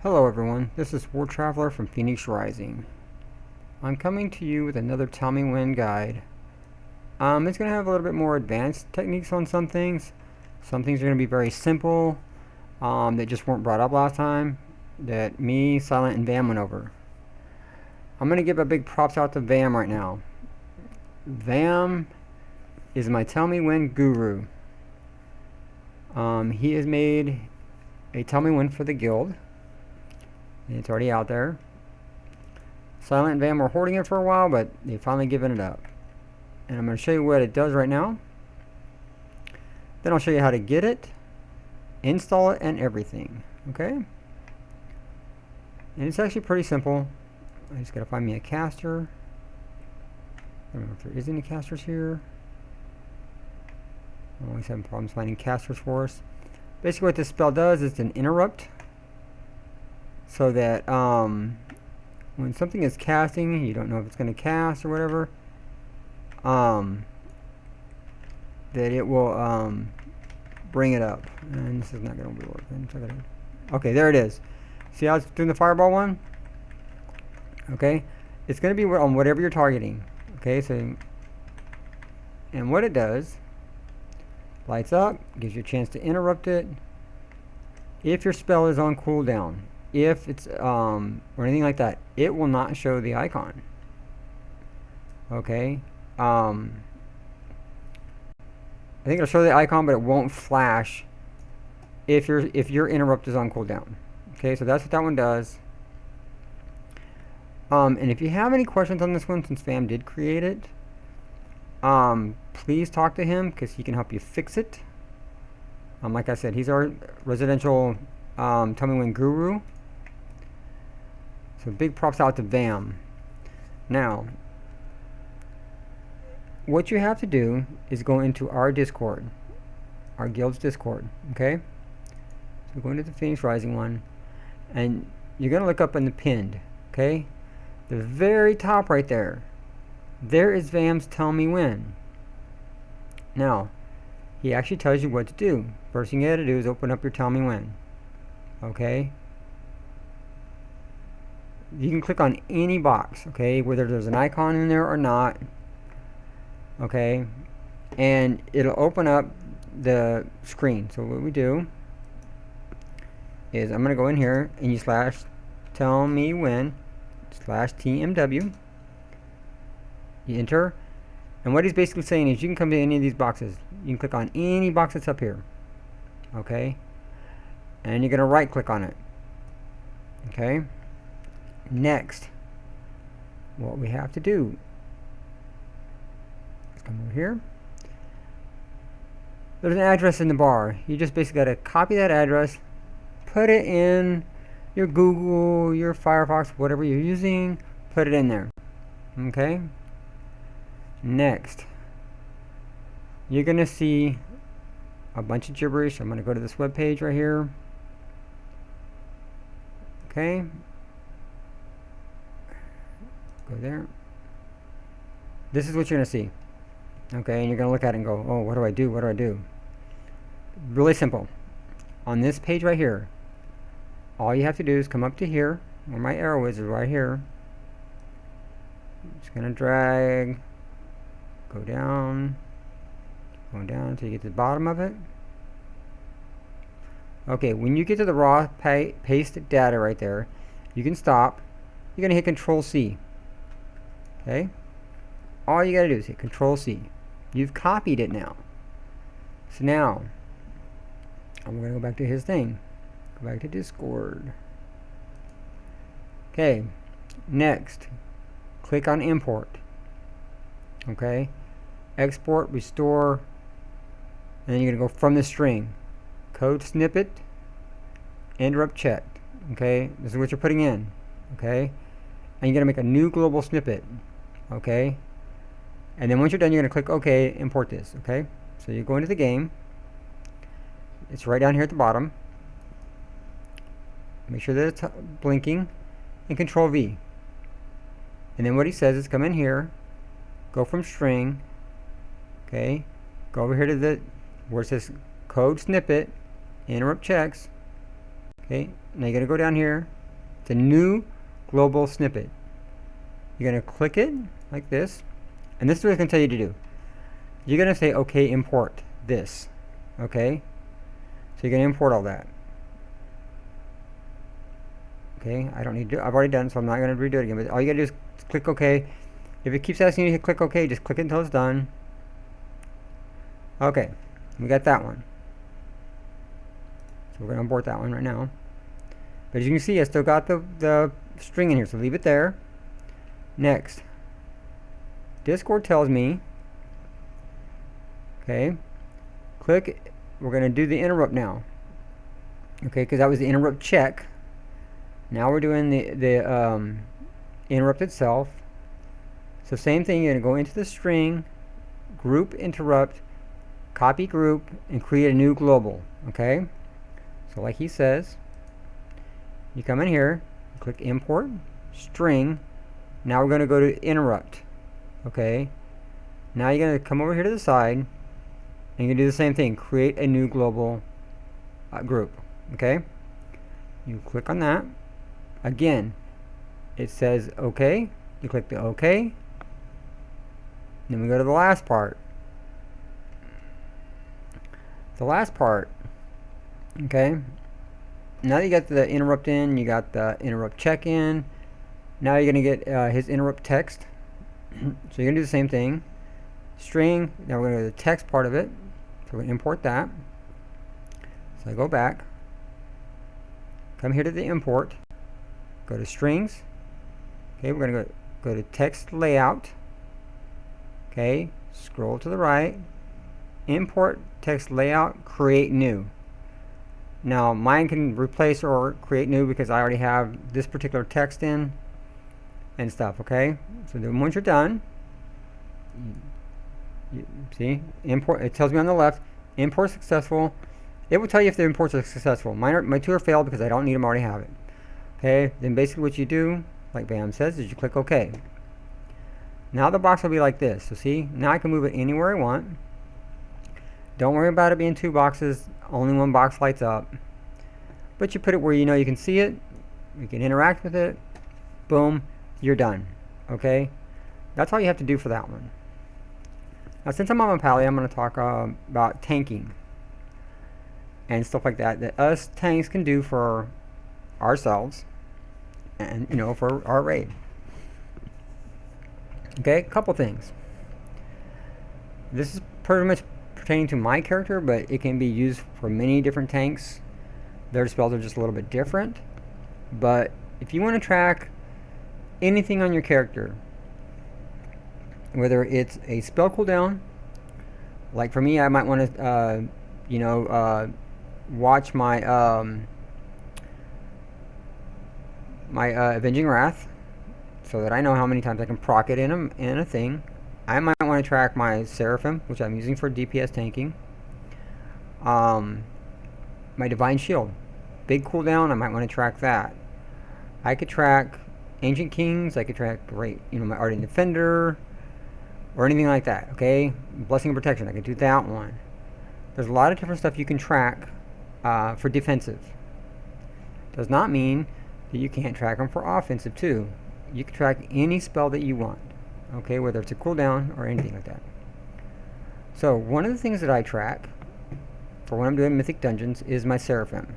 Hello everyone, this is War Traveler from Phoenix Rising. I'm coming to you with another TellMeWhen guide. It's going to have a little bit more advanced techniques on some things. Some things are going to be very simple, that just weren't brought up last time, that me, Silent, and Vam went over. I'm going to give a big props out to Vam right now. Vam is my TellMeWhen guru. He has made a TellMeWhen for the guild. It's already out there. Silent and Vam were hoarding it for a while, but they've finally given it up. And I'm going to show you what it does right now. Then I'll show you how to get it, install it, and everything. Okay? And it's actually pretty simple. I just got to find me a caster. I don't know if there is any casters here. I'm always having problems finding casters for us. Basically what this spell does is an interrupt. So that when something is casting, you don't know if it's going to cast or whatever, that it will bring it up. And this is not going to be working. Okay, there it is. See how it's doing the fireball one? Okay, it's going to be on whatever you're targeting. Okay, so, and what it does, lights up, gives you a chance to interrupt it. If your spell is on cooldown, if it's or anything like that, it will not show the icon. Okay, I think it'll show the icon, but it won't flash if your interrupt is on cooldown. Okay, so that's what that one does. And if you have any questions on this one, since Vam did create it, please talk to him because he can help you fix it. Like I said, he's our residential TellMeWhen guru. So big props out to Vam. Now, what you have to do is go into our Discord, our guild's Discord, okay? So go into the Phoenix Rising one, and you're going to look up in the pinned, okay? The very top right there, there is Vam's TellMeWhen. Now, he actually tells you what to do. First thing you got to do is open up your TellMeWhen, okay? You can click on any box, okay, whether there's an icon in there or not, okay, and it'll open up the screen. So what we do is I'm going to go in here and you slash TellMeWhen slash TMW. You enter, and what he's basically saying is you can come to any of these boxes. You can click on any box that's up here, okay, and you're going to right click on it, okay. Next, what we have to do is come over here. There's an address in the bar. You just basically got to copy that address, put it in your Google, your Firefox, whatever you're using, put it in there. Okay? Next, you're going to see a bunch of gibberish. I'm going to go to this web page right here. Okay? Go there. This is what you're going to see. Okay, and you're going to look at it and go, oh, what do I do? What do I do? Really simple. On this page right here, all you have to do is come up to here, where my arrow is right here. Just going to drag, go down until you get to the bottom of it. Okay, when you get to the raw paste data right there, you can stop. You're going to hit Control C. Okay, all you gotta do is hit Control C. You've copied it now. So now I'm gonna go back to his thing. Go back to Discord. Okay, next, click on Import. Okay, export, restore, and then you're gonna go from the string. Code snippet, interrupt checked. Okay, this is what you're putting in. Okay, and you're gonna make a new global snippet. Okay, and then once you're done, you're going to click OK, import this. Okay, so you go into the game. It's right down here at the bottom. Make sure that it's blinking, and Control V. And then what he says is come in here, go from string. Okay, go over here to the where it says code snippet, interrupt checks. Okay, now you're going to go down here to new global snippet. You're going to click it like this, and this is what it's going to tell you to do. You're going to say, okay, import this. Okay, so you're going to import all that. Okay, I don't need to, I've already done it, so I'm not going to redo it again, but all you got to do is click OK. If it keeps asking you to click OK, just click it until it's done. Okay, we got that one. So we're going to import that one right now. But as you can see, I still got the string in here, so leave it there. Next, Discord tells me, okay, click, we're going to do the interrupt now. Okay, because that was the interrupt check. Now we're doing the interrupt itself. So same thing, you're going to go into the string, group interrupt, copy group, and create a new global. Okay, so like he says, you come in here, click import, string. Now we're going to go to interrupt. Okay, now you're going to come over here to the side, and you're going to do the same thing, create a new global group. Okay, you click on that. Again, it says OK. You click the OK. Then we go to the last part. The last part, okay, now that you got the interrupt in, you got the interrupt check in, now you're going to get his interrupt text. So you're going to do the same thing. String, now we're going to go to the text part of it. So we're going to import that. So I go back, come here to the import, go to strings. Okay, we're going to go to text layout. Okay, scroll to the right, import text layout, create new. Now mine can replace or create new because I already have this particular text in and stuff. Okay, so then once you're done, you see import, it tells me on the left, import successful. It will tell you if the imports are successful. My two are failed because I don't need them, I already have it. Okay, then basically what you do, like Bam says, is you click OK. Now the box will be like this. So see, now I can move it anywhere I want. Don't worry about it being two boxes, only one box lights up. But you put it where you know you can see it, you can interact with it, boom, you're done. Okay, that's all you have to do for that one. Now since I'm on my Pally, I'm going to talk about tanking and stuff like that us tanks can do for ourselves and for our raid. Okay, a couple things. This is pretty much pertaining to my character, but it can be used for many different tanks. Their spells are just a little bit different. But if you want to track anything on your character, whether it's a spell cooldown, like for me, I might want to, watch my Avenging Wrath, so that I know how many times I can proc it in a thing. I might want to track my Seraphim, which I'm using for DPS tanking. My Divine Shield, big cooldown, I might want to track that. I could track Ancient Kings, I could track my Ardent Defender, or anything like that. Okay, Blessing and Protection, I could do that one. There's a lot of different stuff you can track for defensive. Does not mean that you can't track them for offensive too. You can track any spell that you want, okay, whether it's a cooldown or anything like that. So one of the things that I track for when I'm doing Mythic Dungeons is my Seraphim.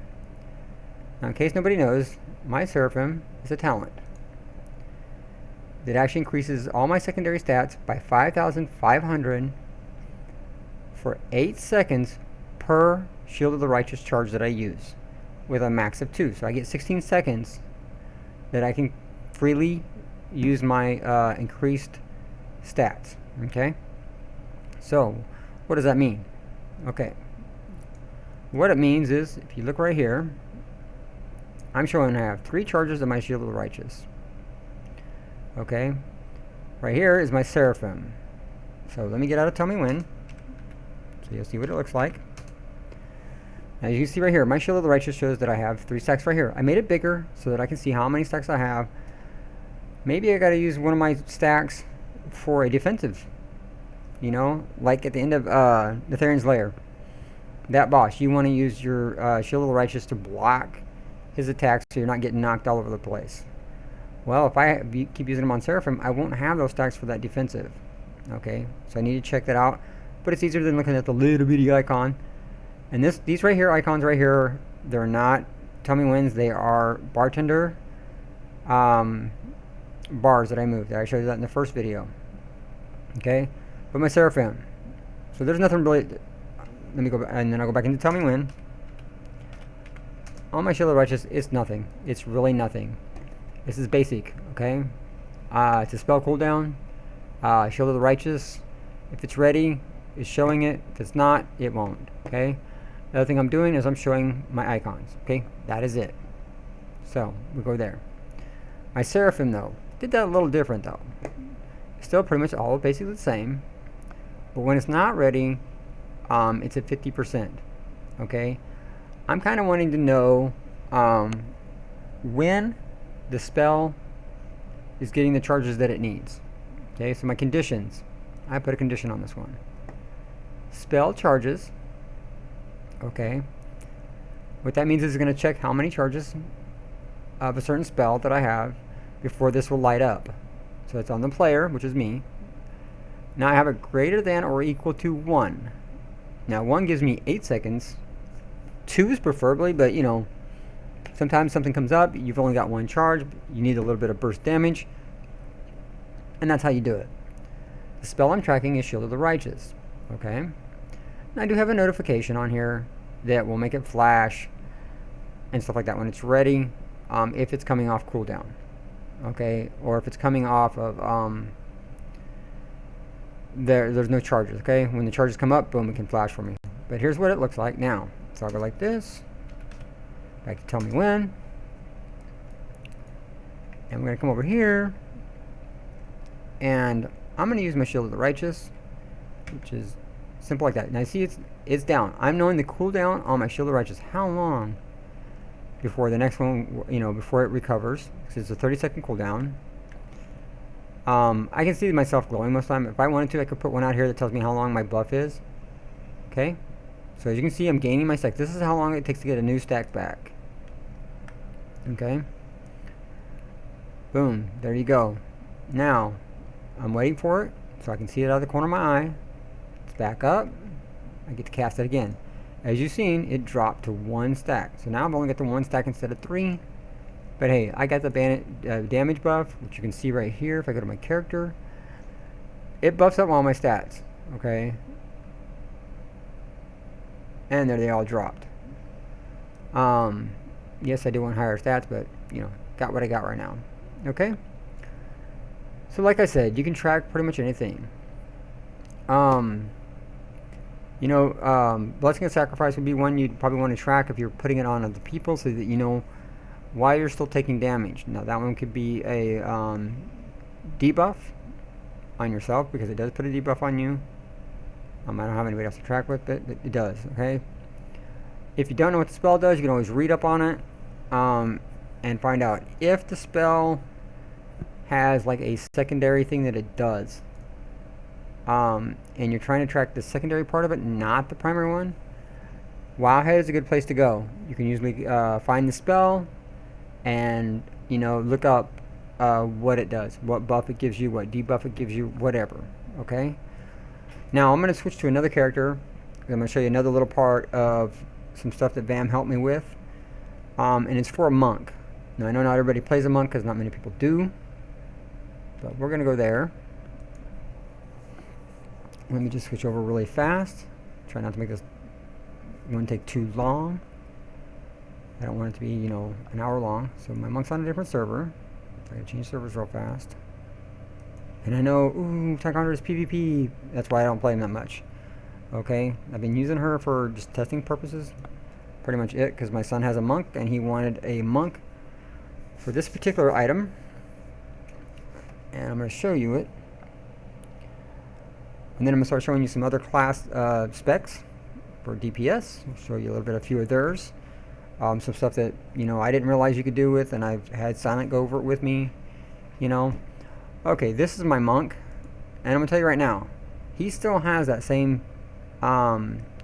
Now in case nobody knows, my Seraphim is a talent that actually increases all my secondary stats by 5,500 for 8 seconds per Shield of the Righteous charge that I use, with a max of 2. So I get 16 seconds that I can freely use my increased stats. Okay, so what does that mean? Okay, what it means is, if you look right here, I'm showing I have 3 charges of my Shield of the Righteous. Okay, right here is my Seraphim. So let me get out of TellMeWhen, so you'll see what it looks like. Now you can see right here, my Shield of the Righteous shows that I have 3 stacks right here. I made it bigger so that I can see how many stacks I have. Maybe I got to use one of my stacks for a defensive. Like at the end of Netherian's Lair. That boss, you want to use your Shield of the Righteous to block his attacks so you're not getting knocked all over the place. Well, if I keep using him on Seraphim, I won't have those stacks for that defensive. Okay, so I need to check that out. But it's easier than looking at the little bitty icon. And these right here, icons right here, they're not TellMeWhens. They are bartender bars that I moved. I showed you that in the first video. Okay, but my Seraphim. So there's nothing really. Let me go back, and then I'll go back into TellMeWhen. On my Shield of the Righteous, it's nothing. It's really nothing. This is basic, okay? It's a spell cooldown. Shield of the Righteous. If it's ready, it's showing it. If it's not, it won't, okay? The other thing I'm doing is I'm showing my icons, okay? That is it. So, we go there. My Seraphim, though, did that a little different, though. Still pretty much all basically the same. But when it's not ready, it's at 50%, okay? I'm kind of wanting to know when the spell is getting the charges that it needs. Okay, so my conditions. I put a condition on this one. Spell charges. Okay. What that means is it's going to check how many charges of a certain spell that I have before this will light up. So it's on the player, which is me. Now I have a greater than or equal to 1. Now 1 gives me 8 seconds. 2 is preferably, but you know, sometimes something comes up, you've only got 1 charge, you need a little bit of burst damage, and that's how you do it. The spell I'm tracking is Shield of the Righteous, okay? And I do have a notification on here that will make it flash and stuff like that when it's ready, if it's coming off cooldown, okay? Or if it's coming off of, there's no charges, okay? When the charges come up, boom, it can flash for me. But here's what it looks like now. So I'll go like this. Back to TellMeWhen. And we're going to come over here. And I'm going to use my Shield of the Righteous, which is simple like that. Now you see it's down. I'm knowing the cooldown on my Shield of the Righteous. How long before the next one, you know, before it recovers. Because it's a 30-second cooldown. I can see myself glowing most of the time. If I wanted to, I could put one out here that tells me how long my buff is. Okay? So as you can see, I'm gaining my stack. This is how long it takes to get a new stack back. Okay? Boom. There you go. Now, I'm waiting for it, so I can see it out of the corner of my eye. It's back up. I get to cast it again. As you've seen, it dropped to 1 stack. So now I've only got the 1 stack instead of 3. But hey, I got the damage buff, which you can see right here if I go to my character. It buffs up all my stats. Okay? And there they all dropped. Yes, I do want higher stats, but, you know, got what I got right now. Okay? So like I said, you can track pretty much anything. You know, Blessing of Sacrifice would be one you'd probably want to track if you're putting it on other people so that you know why you're still taking damage. Now, that one could be a debuff on yourself, because it does put a debuff on you. I don't have anybody else to track with, but it does, okay? If you don't know what the spell does, you can always read up on it and find out if the spell has like a secondary thing that it does. And you're trying to track the secondary part of it, not the primary one. Wowhead is a good place to go. You can usually find the spell and, you know, look up what it does, what buff it gives you, what debuff it gives you, whatever, okay? Now I'm going to switch to another character. I'm going to show you another little part of some stuff that Vam helped me with. And it's for a monk. Now I know not everybody plays a monk because not many people do. But we're going to go there. Let me just switch over really fast. Try not to make this one take too long. I don't want it to be, you know, an hour long. So my monk's on a different server. I gotta change servers real fast. And I know, ooh, Tank Hunter is PvP. That's why I don't play him that much. Okay, I've been using her for just testing purposes. Pretty much it, because my son has a monk and he wanted a monk for this particular item. And I'm going to show you it. And then I'm going to start showing you some other class specs for DPS. I'll show you a little bit, a few of theirs. Some stuff that, you know, I didn't realize you could do with, and I've had Silent go over it with me, you know. Okay, this is my monk, and I'm going to tell you right now, he still has that same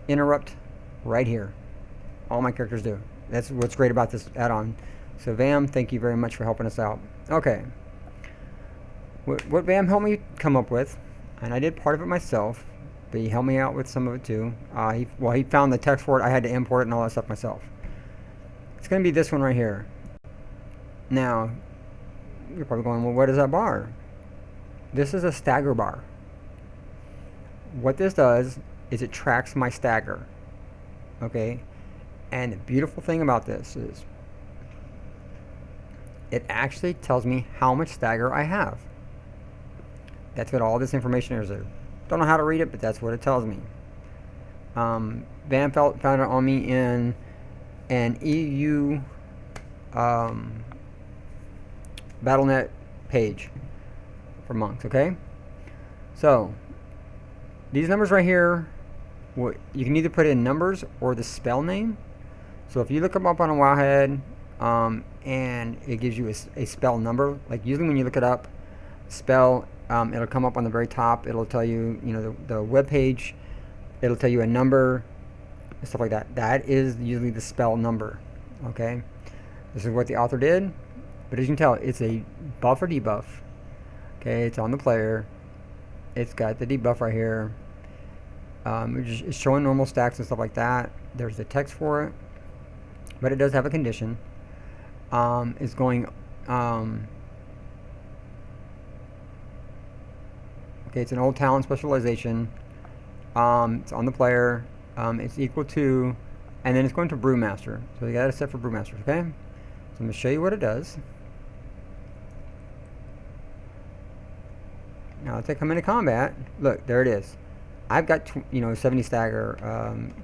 interrupt right here. All my characters do. That's what's great about this add-on. So VAM, thank you very much for helping us out. Okay. What VAM helped me come up with, and I did part of it myself, but he helped me out with some of it too. He found the text for it. I had to import it and all that stuff myself. It's going to be this one right here. Now, you're probably going, well, what is that bar? This is a stagger bar. What this does is it tracks my stagger. Okay? And the beautiful thing about this is it actually tells me how much stagger I have. That's what all this information is there. Don't know how to read it, but that's what it tells me. Van found it on me in an EU BattleNet page for monks, okay? So, these numbers right here, you can either put in numbers or the spell name. So if you look them up on a Wowhead, and it gives you a spell number, like usually when you look it up, spell, it'll come up on the very top. It'll tell you, the web page. It'll tell you a number, and stuff like that. That is usually the spell number. Okay, this is what the author did, but as you can tell, it's a buff or debuff. Okay, it's on the player. It's got the debuff right here. It's showing normal stacks and stuff like that. There's the text for it, but it does have a condition. It's going. Okay, it's an old talent specialization. It's on the player. It's equal to, and then it's going to Brewmaster. So you got it set for Brewmaster, okay? So I'm going to show you what it does. Now let's come into combat. Look, there it is. I've got 70 stagger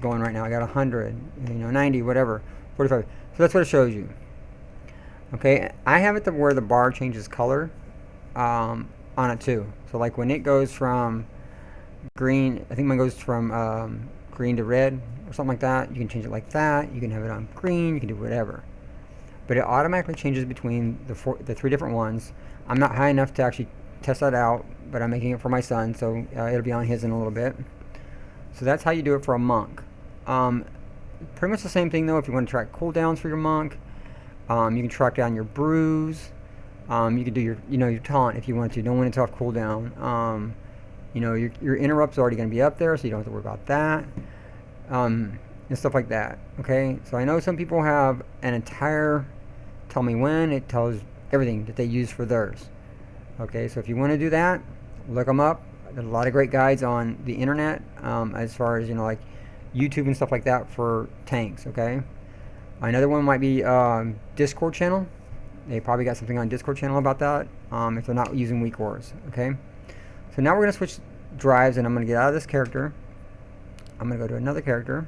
going right now. I got 100, 90, whatever, 45. So that's what it shows you. Okay, I have it to where the bar changes color on it too. So like when it goes from green, I think mine goes from green to red or something like that. You can change it like that. You can have it on green. You can do whatever. But it automatically changes between the three different ones. I'm not high enough to actually test that out, but I'm making it for my son, so it'll be on his in a little bit. So that's how you do it for a monk. Pretty much the same thing though. If you want to track cooldowns for your monk, you can track down your brews. You can do your taunt if you want to. Don't want it to off cooldown. Your interrupt's already going to be up there, so you don't have to worry about that, and stuff like that. Okay, so I know some people have an entire TellMeWhen. It tells everything that they use for theirs. Okay, so if you want to do that, look them up. There's a lot of great guides on the internet, as far as like YouTube and stuff like that for tanks. Okay, another one might be Discord channel. They probably got something on Discord channel about that, if they're not using weak ores. Okay, so now we're going to switch drives, and I'm going to get out of this character. I'm going to go to another character,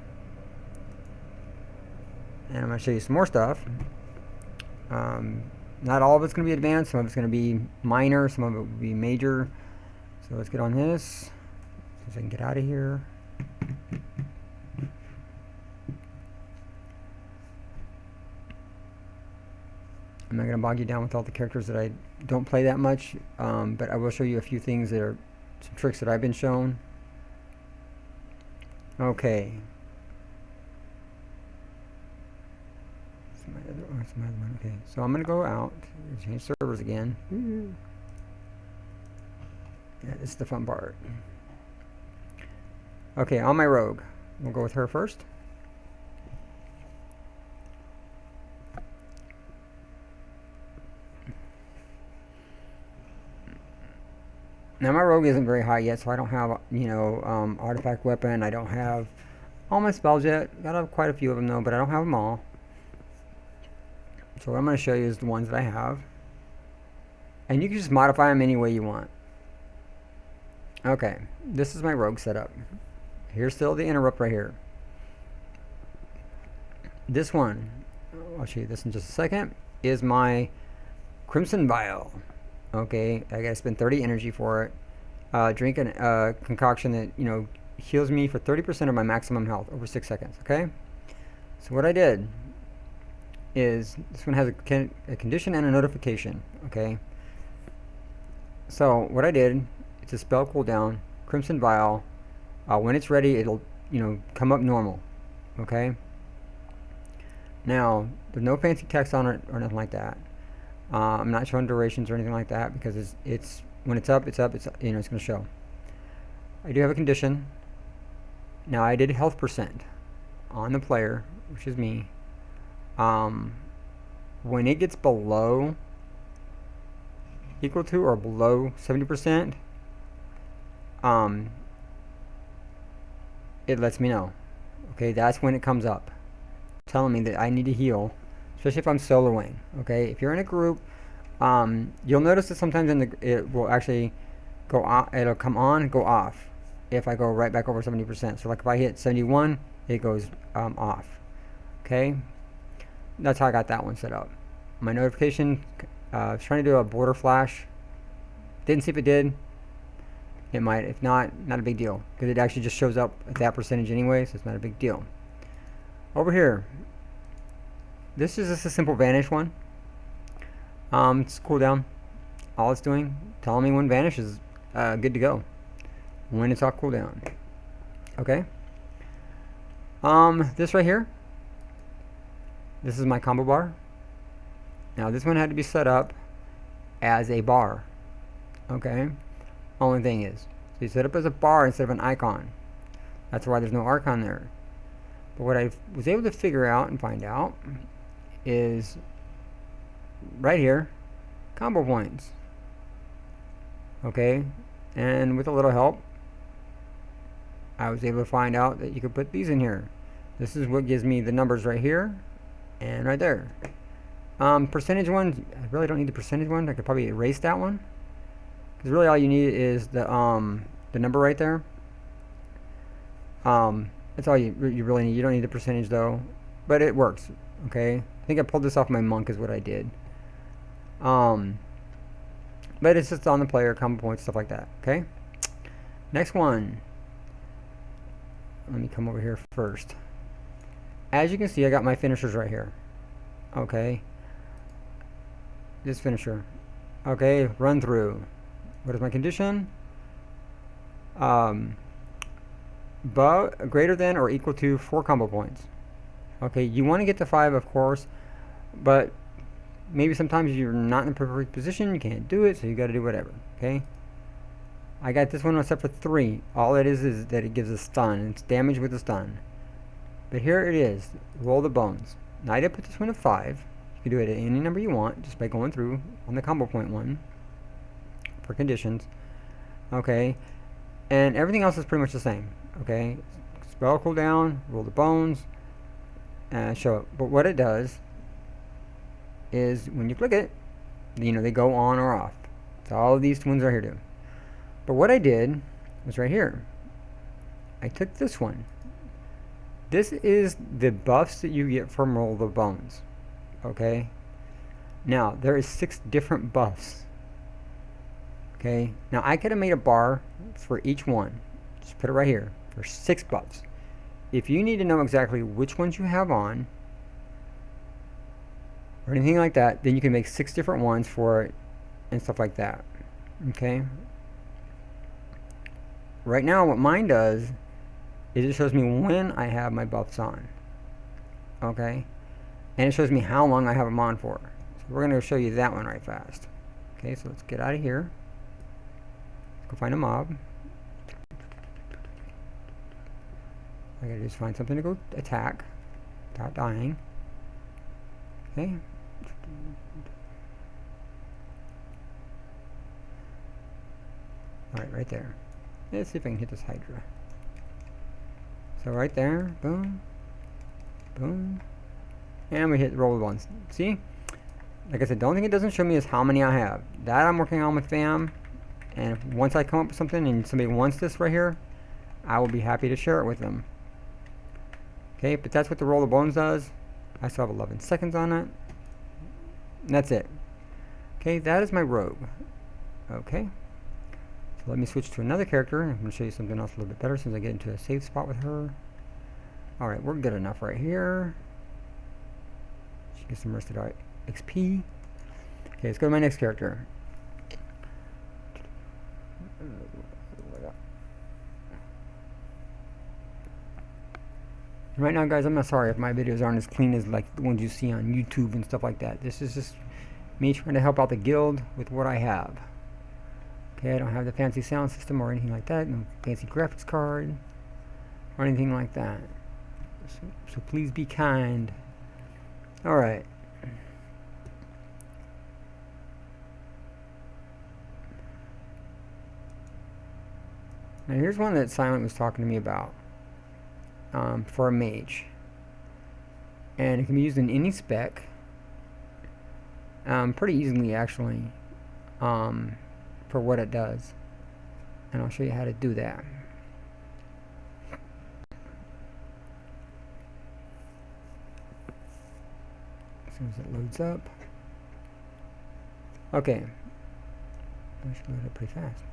and I'm going to show you some more stuff. Not all of it's going to be advanced. Some of it's going to be minor. Some of it will be major. So let's get on this, so I can get out of here. I'm not going to bog you down with all the characters that I don't play that much, but I will show you a few things that are some tricks that I've been shown. Okay. That's my other one. Okay, so I'm going to go out and change servers again. Yeah, this is the fun part. Okay, on my rogue. We'll go with her first. Now my rogue isn't very high yet, so I don't have, artifact weapon. I don't have all my spells yet. Got quite a few of them though, but I don't have them all. So what I'm going to show you is the ones that I have. And you can just modify them any way you want. Okay, this is my rogue setup. Here's still the interrupt right here. This one, I'll show you this in just a second, is my Crimson Vial. Okay, I gotta spend 30 energy for it. Drink a concoction that, heals me for 30% of my maximum health over 6 seconds, okay? So what I did is, this one has a condition and a notification, okay? So what I did, it's a spell cooldown, Crimson Vial. When it's ready, it'll, come up normal, okay? Now, there's no fancy text on it or nothing like that. I'm not showing durations or anything like that because it's when it's up, it's you know, it's going to show. I do have a condition. Now I did health percent on the player, which is me. When it gets below equal to or below 70%, it lets me know. Okay, that's when it comes up, telling me that I need to heal, especially if I'm soloing. Okay, if you're in a group, you'll notice that sometimes it will actually go off. It'll come on and go off if I go right back over 70%. So like if I hit 71, it goes off. Okay, that's how I got that one set up. My notification, I was trying to do a border flash. Didn't see if it did. It might. If not, not a big deal, because it actually just shows up at that percentage anyway, so it's not a big deal. Over here, this is just a simple vanish one. It's cooldown. All it's doing, telling me when vanish is good to go, when it's off cooldown. Okay. This right here, this is my combo bar. Now this one had to be set up as a bar. Okay. Only thing is, so you set up as a bar instead of an icon. That's why there's no icon there. But what I was able to figure out and find out is right here, combo points. Okay, and with a little help, I was able to find out that you could put these in here. This is what gives me the numbers right here and right there. Percentage one, I really don't need the percentage one. I could probably erase that one, because really all you need is the number right there. That's all you really need. You don't need the percentage though, but it works. Okay, I think I pulled this off my monk is what I did. But it's just on the player, combo points, stuff like that. Okay, next one. Let me come over here first. As you can see, I got my finishers right here. Okay, this finisher. Okay, run through. What is my condition? But greater than or equal to 4 combo points. Okay, you want to get to 5, of course, but maybe sometimes you're not in a perfect position, you can't do it, so you got to do whatever. Okay, I got this one set for 3. All it is that it gives a stun. It's damage with a stun. But here it is, roll the bones. Now I did put this one at 5. You can do it at any number you want just by going through on the combo point one for conditions. Okay, and everything else is pretty much the same. Okay, spell cooldown, roll the bones, and show it. But what it does is when you click it, you know, they go on or off. So all of these ones are here too. But what I did was right here. I took this one. This is the buffs that you get from roll the bones. Okay. Now there is 6 different buffs. Okay. Now I could have made a bar for each one. Just put it right here. There's 6 buffs. If you need to know exactly which ones you have on or anything like that, then you can make 6 different ones for it and stuff like that. Okay. Right now what mine does is it shows me when I have my buffs on. Okay. And it shows me how long I have them on for. So we're going to show you that one right fast. Okay, so let's get out of here. Let's go find a mob. I gotta just find something to go attack without dying. Okay. Alright, right there. Let's see if I can hit this Hydra. So right there, boom, boom, and we hit roll the ones. See? Like I said, the only thing it doesn't show me is how many I have. That I'm working on with fam, and once I come up with something and somebody wants this right here, I will be happy to share it with them. Okay, but that's what the roll the bones does. I still have 11 seconds on it. And that's it. Okay, that is my rogue. Okay. So let me switch to another character. I'm going to show you something else a little bit better since I get into a safe spot with her. Alright, we're good enough right here. She gets some rested XP. Okay, let's go to my next character. Right now, guys, I'm not sorry if my videos aren't as clean as like the ones you see on YouTube and stuff like that. This is just me trying to help out the guild with what I have. Okay, I don't have the fancy sound system or anything like that. No fancy graphics card or anything like that. So please be kind. Alright. Now here's one that Silent was talking to me about. For a mage. And it can be used in any spec. Pretty easily actually. For what it does. And I'll show you how to do that. As soon as it loads up. Okay. I should load it pretty fast.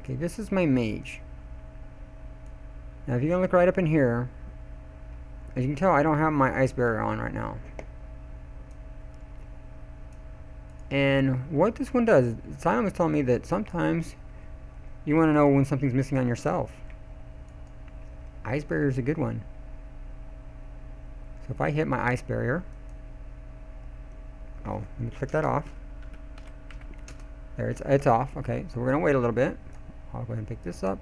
Okay, this is my mage. Now if you're gonna look right up in here, as you can tell, I don't have my ice barrier on right now. And what this one does, Simon was telling me that sometimes you want to know when something's missing on yourself. Ice barrier is a good one. So if I hit my ice barrier, oh, let me click that off. There, it's off. Okay, so we're gonna wait a little bit. I'll go ahead and pick this up.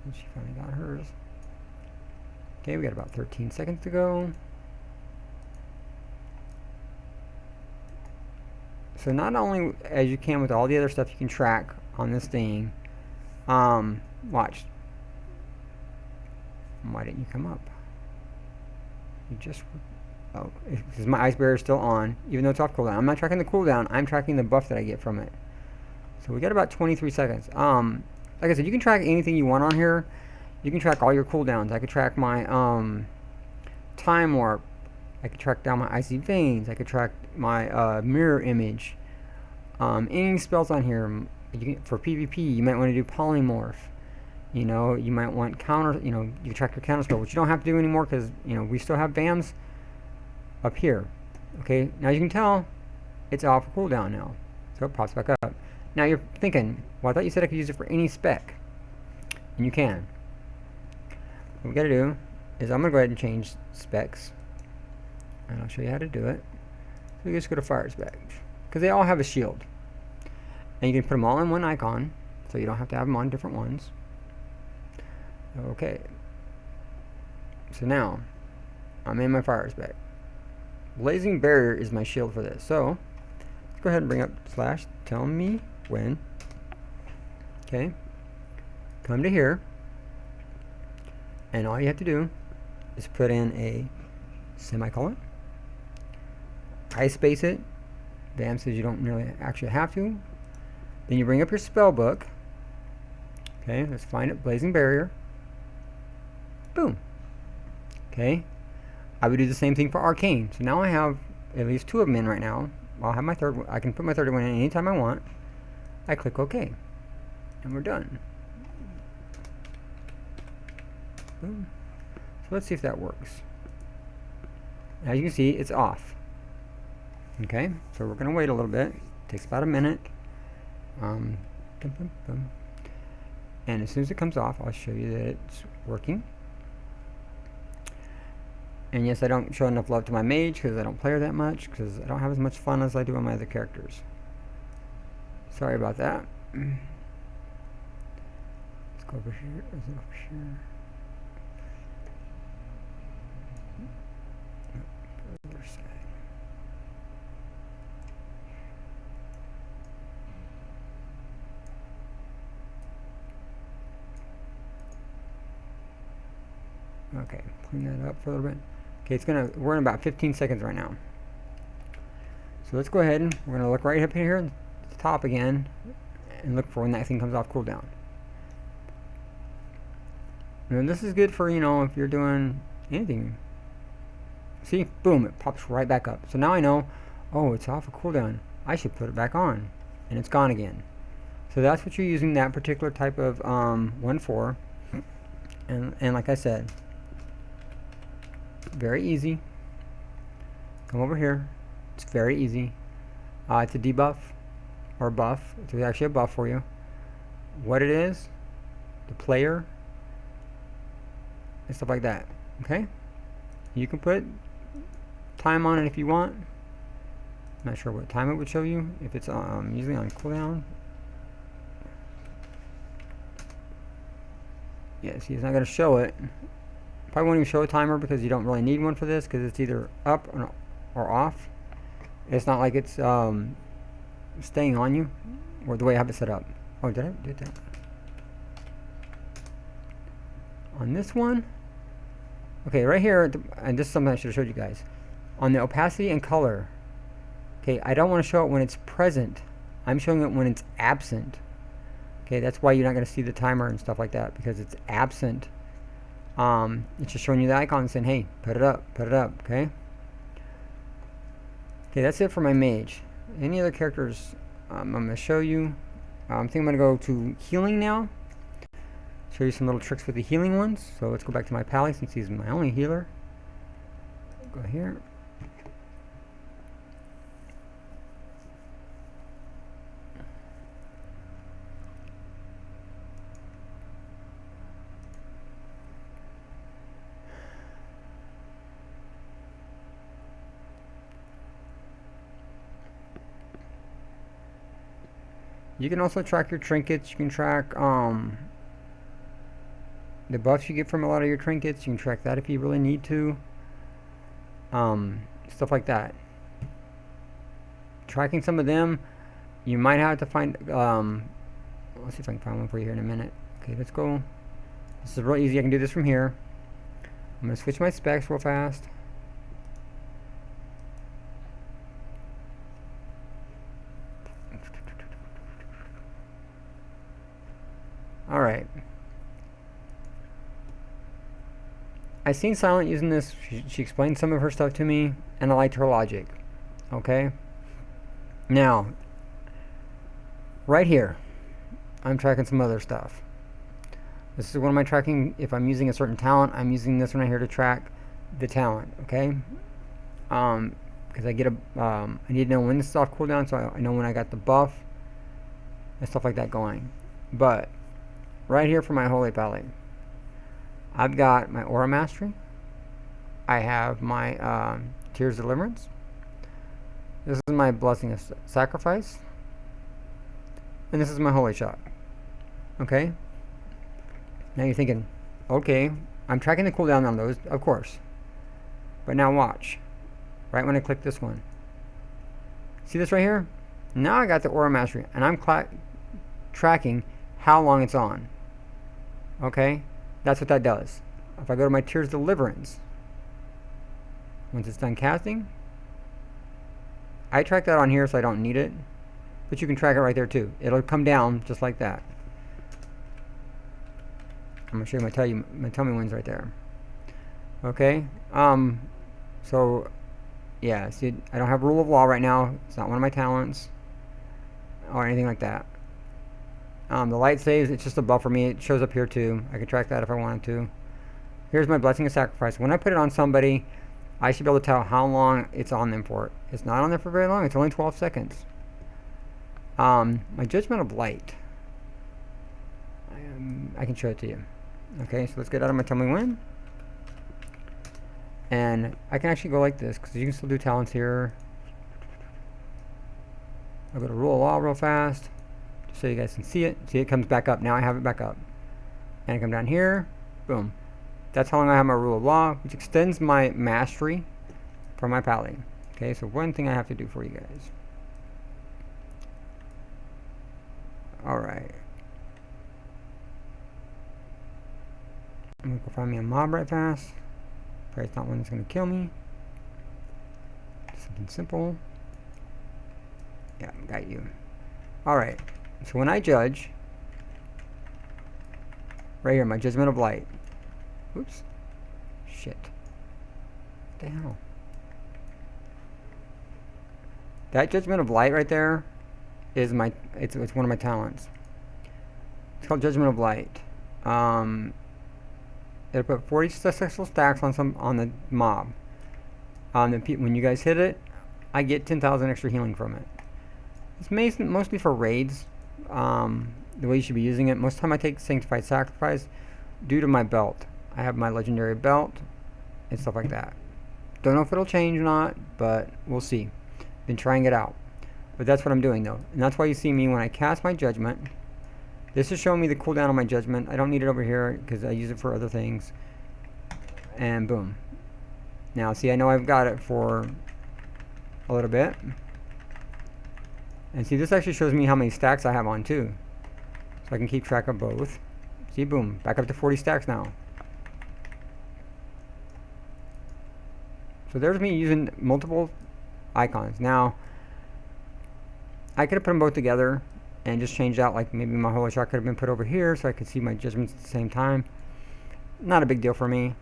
And she finally got hers. Okay, we got about 13 seconds to go. So not only as you can with all the other stuff you can track on this thing. Watch. Why didn't you come up? You just... Oh, because my ice barrier is still on, even though it's off cooldown. I'm not tracking the cooldown, I'm tracking the buff that I get from it. So we got about 23 seconds. Like I said, you can track anything you want on here. You can track all your cooldowns. I could track my time warp. I could track down my icy veins. I could track my mirror image. Any spells on here, for PvP, you might want to do polymorph. You know, you might want counter. You know, you track your counter spell, which you don't have to do anymore because you know we still have VAMs up here. Okay, now you can tell it's off cooldown now, so it pops back up. Now you're thinking, well, I thought you said I could use it for any spec, and you can. What we got to do is I'm gonna go ahead and change specs. And I'll show you how to do it. So you just go to fire spec, because they all have a shield, and you can put them all in one icon, so you don't have to have them on different ones. Okay. So now I'm in my fire spec. Blazing barrier is my shield for this. So let's go ahead and bring up /TellMeWhen. Okay. Come to here, and all you have to do is put in a semicolon. I space it. VAM says you don't really actually have to. Then you bring up your spell book. Okay, let's find it. Blazing barrier. Boom. Okay. I would do the same thing for arcane. So now I have at least 2 of them in right now. I'll have my third one. I can put my third one in anytime I want. I click OK. And we're done. Boom. So let's see if that works. As you can see, it's off. Okay, so we're going to wait a little bit. It takes about a minute. And as soon as it comes off, I'll show you that it's working. And yes, I don't show enough love to my mage because I don't play her that much, because I don't have as much fun as I do on my other characters. Sorry about that. Let's go over here. Is it over here? Other side. Okay, clean that up for a little bit. Okay, we're in about 15 seconds right now. So let's go ahead and we're gonna look right up here at the top again and look for when that thing comes off cooldown. And this is good for, you know, if you're doing anything. See, boom, it pops right back up. So now I know, oh, it's off a cooldown. I should put it back on, and it's gone again. So that's what you're using that particular type of one for. And like I said, very easy. Come over here. It's very easy. It's a debuff or buff. It's actually a buff for you. What it is, the player and stuff like that. Okay, you can put time on it if you want. I'm not sure what time it would show you if it's usually on cooldown. Yeah, see, it's not going to show it. Probably won't even show a timer because you don't really need one for this because it's either up or off. It's not like it's staying on you, or the way I have it set up. Oh, did I do that? On this one, okay, right here, and this is something I should have showed you guys. On the opacity and color, okay, I don't want to show it when it's present. I'm showing it when it's absent. Okay, that's why you're not going to see the timer and stuff like that, because it's absent. It's just showing you the icon and saying, hey, put it up, okay? Okay, that's it for my mage. Any other characters I'm going to show you? I think I'm going to go to healing now. Show you some little tricks with the healing ones. So let's go back to my pally since he's my only healer. Go here. You can also track your trinkets. You can track the buffs you get from a lot of your trinkets. You can track that if you really need to. Stuff like that. Tracking some of them, you might have to find. Let's see if I can find one for you here in a minute. Okay, let's go. This is real easy. I can do this from here. I'm going to switch my specs real fast. Alright. I seen Silent using this. She explained some of her stuff to me, and I liked her logic. Okay? Now, right here, I'm tracking some other stuff. This is one of my tracking. If I'm using a certain talent, I'm using this one right here to track the talent. Okay? Because I get I need to know when this is off cooldown, so I know when I got the buff and stuff like that going. But right here for my Holy Pally, I've got my Aura Mastery. I have my Tears of Deliverance. This is my Blessing of Sacrifice. And this is my Holy Shot. Okay? Now you're thinking, okay, I'm tracking the cooldown on those, of course. But now watch. Right when I click this one. See this right here? Now I got the Aura Mastery, and I'm tracking how long it's on. Okay? That's what that does. If I go to my Tears of Deliverance, once it's done casting, I track that on here so I don't need it, but you can track it right there too. It'll come down just like that. I'm going to show you my TellMeWhen's right there. Okay? So, yeah, see, I don't have Rule of Law right now. It's not one of my talents or anything like that. The light saves, it's just a buff for me. It shows up here too. I can track that if I wanted to. Here's my Blessing of Sacrifice. When I put it on somebody, I should be able to tell how long it's on them for. It's not on there for very long. It's only 12 seconds. My Judgment of Light. I can show it to you. Okay, so let's get out of my TellMeWhen. And I can actually go like this, because you can still do talents here. I'll go to Rule of Law real fast, just so you guys can see it. See, it comes back up. Now I have it back up. And I come down here. Boom. That's how long I have my Rule of Law, which extends my mastery from my pally. Okay, so one thing I have to do for you guys. Alright. I'm going to go find me a mob right fast. Pray it's not one that's going to kill me. Something simple. Yeah, got you. Alright, so when I judge, right here, my Judgment of Light. Oops. Shit. What the hell? That Judgment of Light right there is my, it's one of my talents. It's called Judgment of Light. It'll put 40 successful stacks on the mob. When you guys hit it, I get 10,000 extra healing from it. It's mostly for raids. The way you should be using it. Most of the time I take Sanctified Sacrifice due to my belt. I have my legendary belt and stuff like that. Don't know if it'll change or not, but we'll see. Been trying it out. But that's what I'm doing though. And that's why you see me when I cast my judgment. This is showing me the cooldown on my judgment. I don't need it over here because I use it for other things. And boom. Now see, I know I've got it for a little bit. And see, this actually shows me how many stacks I have on too. So I can keep track of both. See, boom, back up to 40 stacks now. So there's me using multiple icons. Now, I could have put them both together and just changed out, like maybe my holy shot could have been put over here so I could see my judgments at the same time. Not a big deal for me,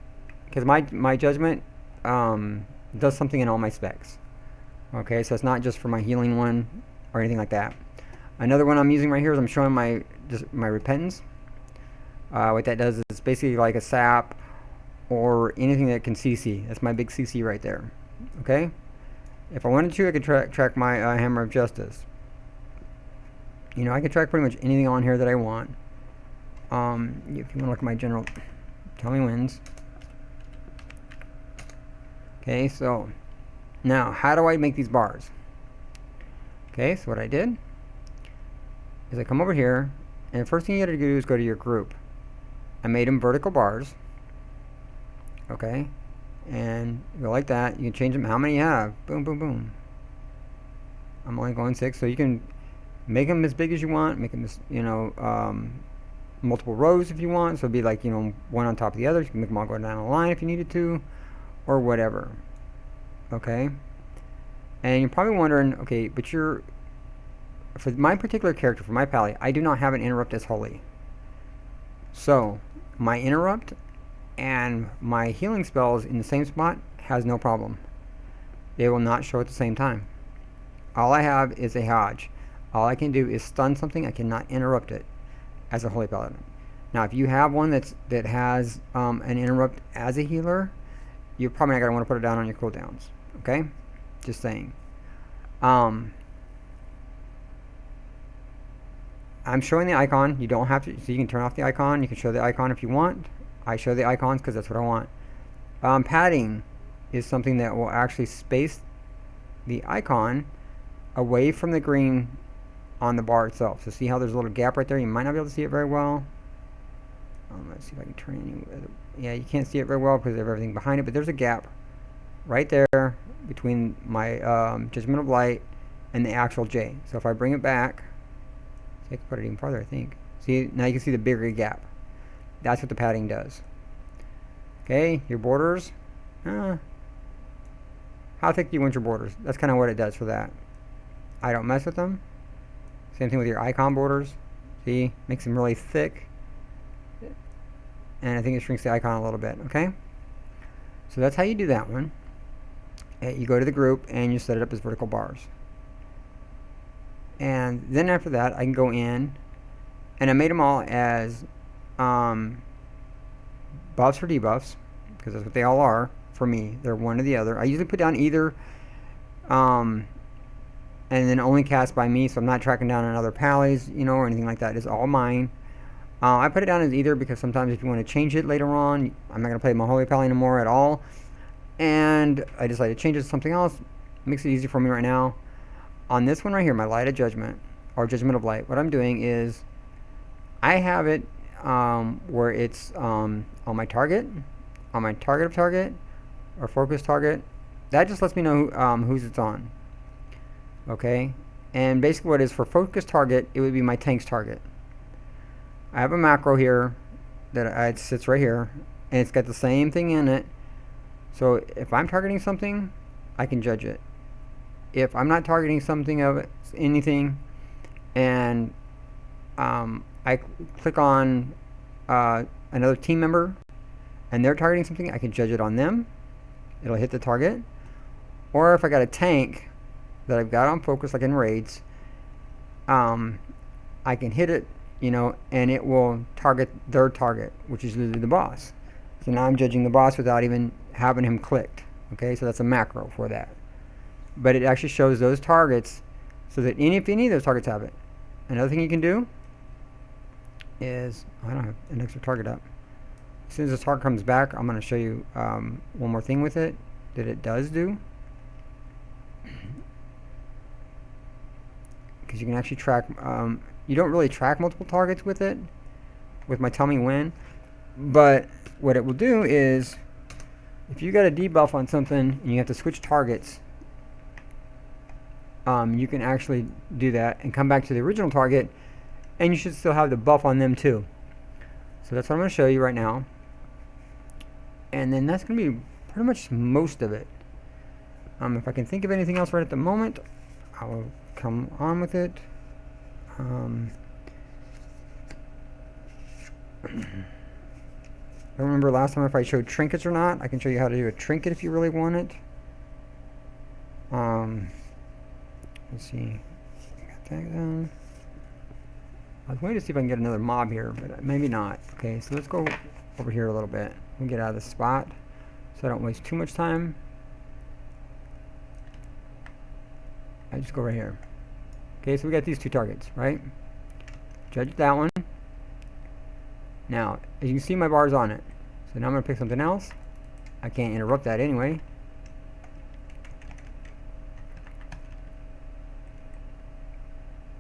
because my judgment does something in all my specs. Okay, so it's not just for my healing one or anything like that. Another one I'm using right here is I'm showing my repentance. What that does is it's basically like a sap or anything that can CC. That's my big CC right there. Okay? If I wanted to, I could track my hammer of justice. You know, I could track pretty much anything on here that I want. If you want to look at my general TellMeWhens. Okay, so now how do I make these bars? Okay, so what I did is I come over here, and the first thing you gotta do is go to your group. I made them vertical bars. Okay, and you go like that. You can change them how many you have. Boom, boom, boom. I'm only going 6, so you can make them as big as you want. Make them, you know, multiple rows if you want. So it'd be like, you know, one on top of the other. You can make them all go down a line if you needed to, or whatever. Okay, and you're probably wondering, okay, but for my particular character, for my pally, I do not have an interrupt as holy. So my interrupt and my healing spells in the same spot has no problem. They will not show at the same time. All I have is a Hodge. All I can do is stun something. I cannot interrupt it as a holy paladin. Now, if you have one that has an interrupt as a healer, you're probably not going to want to put it down on your cooldowns. Okay? Just saying. I'm showing the icon. You don't have to, so you can turn off the icon. You can show the icon if you want. I show the icons because that's what I want. Padding is something that will actually space the icon away from the green on the bar itself. So see how there's a little gap right there? You might not be able to see it very well. Let's see if I can turn any. Yeah, you can't see it very well because of everything behind it, but there's a gap right there between my Judgment of Light and the actual J. So if I bring it back, see, I can put it even farther, I think. See, now you can see the bigger gap. That's what the padding does. Okay, your borders. How thick do you want your borders? That's kind of what it does for that. I don't mess with them. Same thing with your icon borders. See, makes them really thick. And I think it shrinks the icon a little bit, okay? So that's how you do that one. You go to the group and you set it up as vertical bars. And then after that, I can go in, and I made them all as buffs or debuffs, because that's what they all are for me. They're one or the other. I usually put down either, and then only cast by me, so I'm not tracking down on other pallies, you know, or anything like that. It's all mine. I put it down as either because sometimes if you want to change it later on, I'm not going to play my Holy Pally anymore at all. And I decided to change it to something else. It makes it easy for me right now. On this one right here, my Light of Judgment, or Judgment of Light, what I'm doing is I have it where it's on my target of target, or focus target. That just lets me know whose it's on. Okay? And basically what it is for focus target, it would be my tank's target. I have a macro here that it sits right here, and it's got the same thing in it. So if I'm targeting something, I can judge it. If I'm not targeting something of it, anything, and I click on another team member, and they're targeting something, I can judge it on them. It'll hit the target. Or if I got a tank that I've got on focus, like in raids, I can hit it, you know, and it will target their target, which is usually the boss. So now I'm judging the boss without even having him clicked. Okay, so that's a macro for that. But it actually shows those targets so that if any of those targets have it. Another thing you can do is, I don't have an extra target up. as soon as this target comes back, I'm going to show you one more thing with it that it does do. Because you can actually track, you don't really track multiple targets with it, with my TellMeWhen. But what it will do is, if you got a debuff on something and you have to switch targets, you can actually do that and come back to the original target, and you should still have the buff on them too. So that's what I'm going to show you right now. And then that's going to be pretty much most of it. If I can think of anything else right at the moment, I will come on with it. I don't remember last time if I showed trinkets or not. I can show you how to do a trinket if you really want it. Let's see. Got that done. I was waiting to see if I can get another mob here, but maybe not. Okay, so let's go over here a little bit. We'll get out of this spot so I don't waste too much time. I just go right here. Okay, so we got these two targets, right? Judge that one. Now, as you can see, my bar's on it. So now I'm going to pick something else. I can't interrupt that anyway.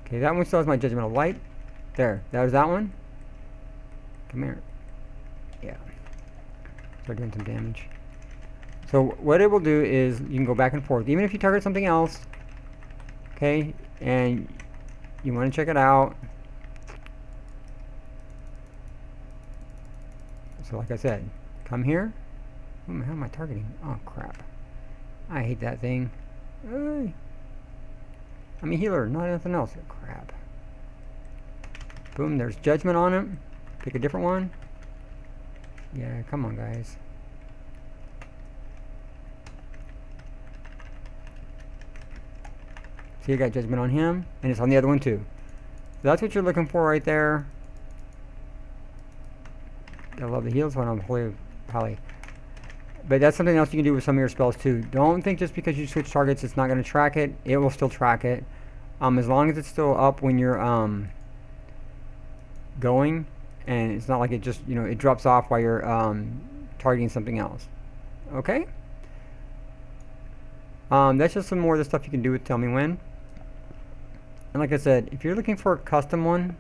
Okay, that one still has my judgmental light. There, that was that one. Come here. Yeah. Start doing some damage. So what it will do is you can go back and forth. Even if you target something else, okay, and you want to check it out. So like I said, come here. How am I targeting? Oh crap. I hate that thing. I'm a healer, not anything else. Oh, crap. Boom, there's judgment on it. Pick a different one. Yeah, come on guys. See, I got judgment on him, and it's on the other one too. So that's what you're looking for right there. I love the heals when I'm holy poly. But that's something else you can do with some of your spells too. Don't think just because you switch targets it's not going to track it. It will still track it. As long as it's still up when you're going, and it's not like it just, it drops off while you're targeting something else. Okay? That's just some more of the stuff you can do with TellMeWhen. And like I said, if you're looking for a custom one,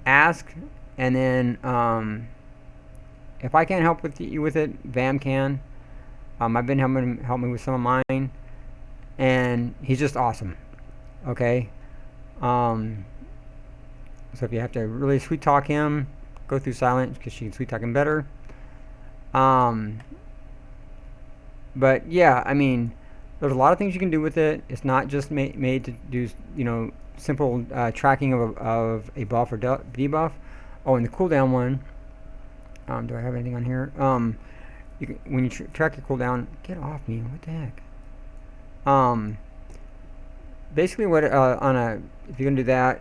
ask, and then if I can't help with you with it, Vam can. I've been helping him help me with some of mine, and he's just awesome. Okay. So if you have to really sweet talk him, go through Silent because she can sweet talk him better. But yeah, I mean, there's a lot of things you can do with it. It's not just made to do, simple tracking of a buff or debuff. Oh, and the cooldown one. Do I have anything on here? You can, when you track your cooldown, get off me! What the heck? Basically, what if you're gonna do that,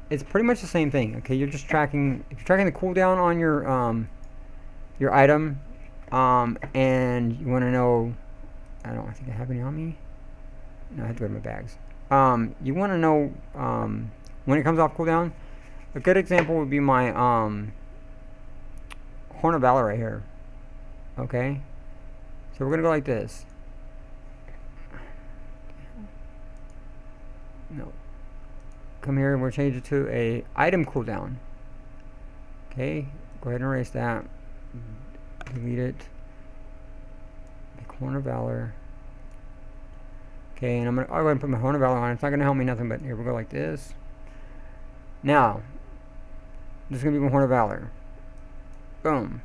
it's pretty much the same thing. Okay, you're just tracking. If you're tracking the cooldown on your item, and you want to know, I think I have any on me. No, I have to go to my bags. You want to know when it comes off cooldown. A good example would be my Horn of Valor right here. Okay, so we're gonna go like this. No. Come here and we'll change it to a item cooldown. Okay, go ahead and erase that. Delete it. Make Horn of Valor. Okay, and I'll go ahead and put my Horn of Valor on. It's not gonna help me nothing, but here we'll go like this. Now, this is gonna be my Horn of Valor. Boom.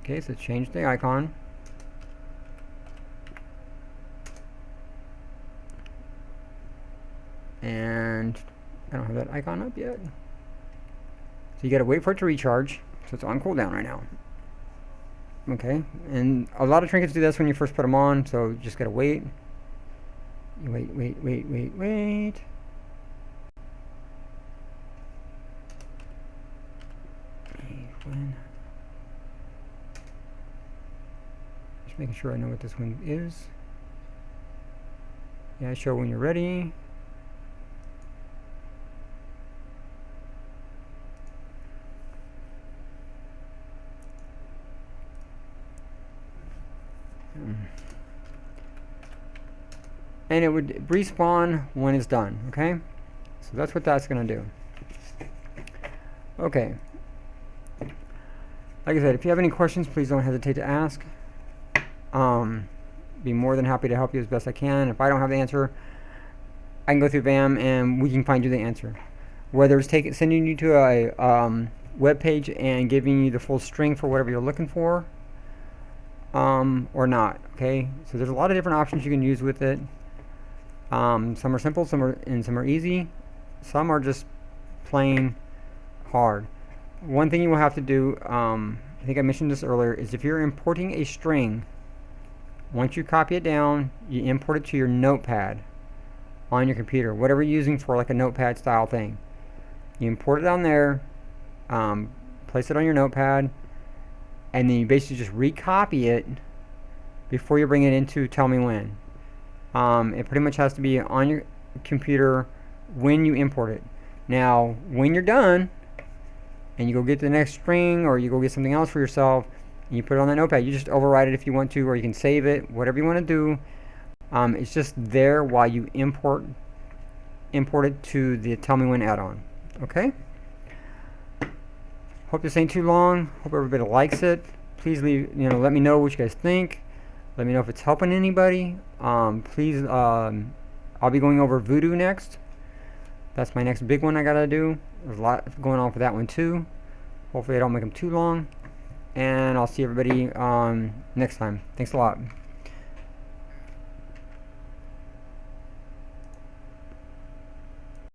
Okay, so change the icon. And I don't have that icon up yet. So you gotta wait for it to recharge. So it's on cooldown right now. Okay, and a lot of trinkets do this when you first put them on, so you just gotta wait. You wait. Just making sure I know what this one is. Yeah, show when you're ready. and it would respawn when it's done. Okay, so that's what that's going to do. Okay, like I said, if you have any questions, please don't hesitate to ask. Be more than happy to help you as best I can. If I don't have the answer, I can go through VAM and we can find you the answer. Whether it's sending you to a web page and giving you the full string for whatever you're looking for, or not. Okay, so there's a lot of different options you can use with it. Some are simple, some are easy, some are just plain hard. One thing you will have to do, I think I mentioned this earlier, is if you're importing a string, once you copy it down, you import it to your notepad on your computer, whatever you're using for like a notepad style thing. You import it on there, place it on your notepad, and then you basically just recopy it before you bring it into TellMeWhen. It pretty much has to be on your computer when you import it. Now, when you're done, and you go get the next string, or you go get something else for yourself, and you put it on that notepad, you just override it if you want to, or you can save it, whatever you want to do. It's just there while you import it to the TellMeWhen add-on. Okay? Hope this ain't too long. Hope everybody likes it. Please leave, let me know what you guys think. Let me know if it's helping anybody. Please, I'll be going over Voodoo next. That's my next big one I gotta do. There's a lot going on for that one too. Hopefully I don't make them too long. And I'll see everybody next time. Thanks a lot.